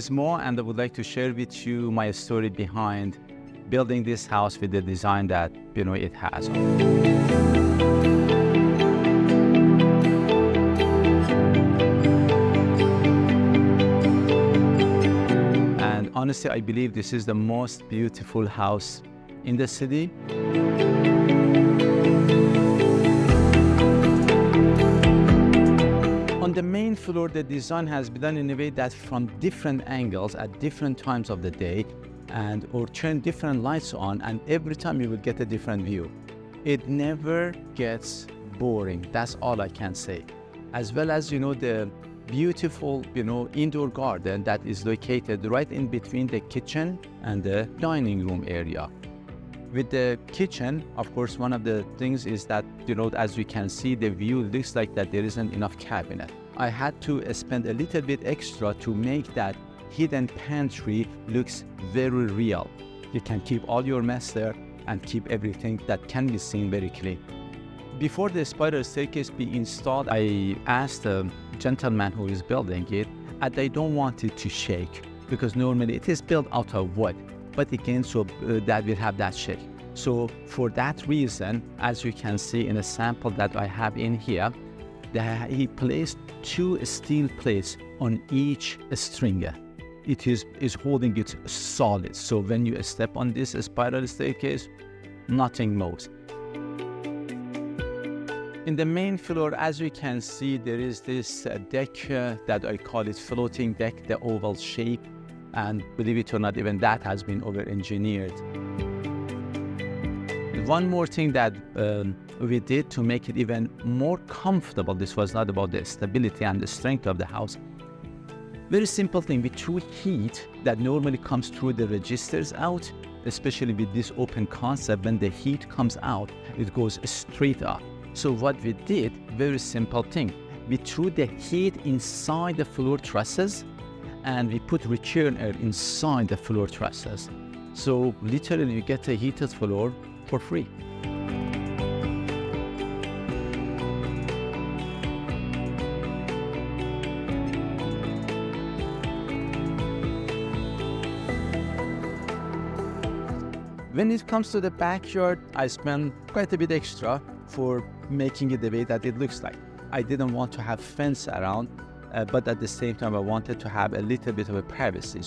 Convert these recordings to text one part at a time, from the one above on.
is Mo, and I would like to share with you my story behind building this house with the design that it has. And honestly, I believe this is the most beautiful house in the city. On the main floor, the design has been done in a way that from different angles at different times of the day or turn different lights on, and every time you will get a different view. It never gets boring, that's all I can say. As well as the beautiful indoor garden that is located right in between the kitchen and the dining room area. With the kitchen, of course, one of the things is that, as we can see, the view looks like that there isn't enough cabinet. I had to spend a little bit extra to make that hidden pantry looks very real. You can keep all your mess there and keep everything that can be seen very clean. Before the spiral staircase be installed, I asked the gentleman who is building it, and I don't want it to shake because normally it is built out of wood. But again, so that will have that shake. So for that reason, as you can see in a sample that I have in here, he placed 2 steel plates on each stringer. It is holding it solid. So when you step on this spiral staircase, nothing moves. In the main floor, as you can see, there is this deck that I call it floating deck, the oval shape. And believe it or not, even that has been over-engineered. One more thing that we did to make it even more comfortable, this was not about the stability and the strength of the house. Very simple thing, we threw heat that normally comes through the registers out, especially with this open concept. When the heat comes out, it goes straight up. So what we did, very simple thing, we threw the heat inside the floor trusses, and we put return air inside the floor trusses. So literally you get a heated floor for free. When it comes to the backyard, I spent quite a bit extra for making it the way that it looks like. I didn't want to have fence around, but at the same time, I wanted to have a little bit of a privacy.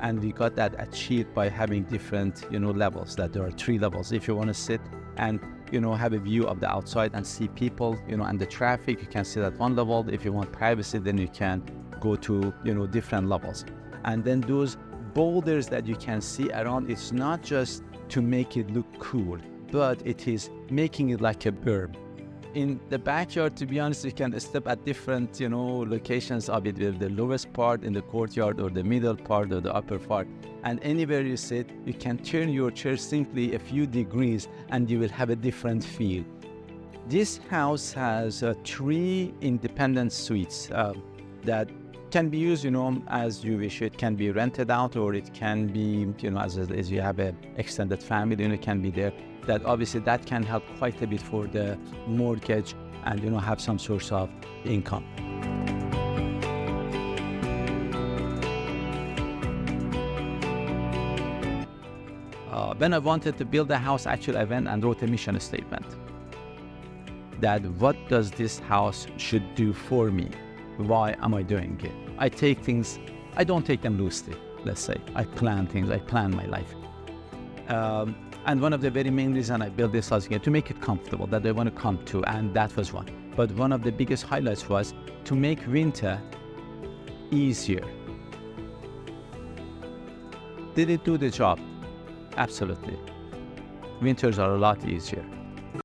And we got that achieved by having different, levels, that there are 3 levels. If you want to sit and, have a view of the outside and see people, and the traffic, you can sit at one level. If you want privacy, then you can go to, different levels. And then those boulders that you can see around, it's not just to make it look cool, but it is making it like a berm. In the backyard, to be honest, you can step at different, locations of it, the lowest part in the courtyard or the middle part or the upper part. And anywhere you sit, you can turn your chair simply a few degrees and you will have a different feel. This house has 3 independent suites that can be used, as you wish. It can be rented out, or it can be, as you have an extended family, it can be there. That obviously that can help quite a bit for the mortgage and have some source of income. When I wanted to build a house, actually I went and wrote a mission statement that what does this house should do for me? Why am I doing it? I don't take them loosely, let's say. I plan things, I plan my life. And one of the very main reasons I built this house again, to make it comfortable, that I want to come to, and that was one. But one of the biggest highlights was to make winter easier. Did it do the job? Absolutely. Winters are a lot easier.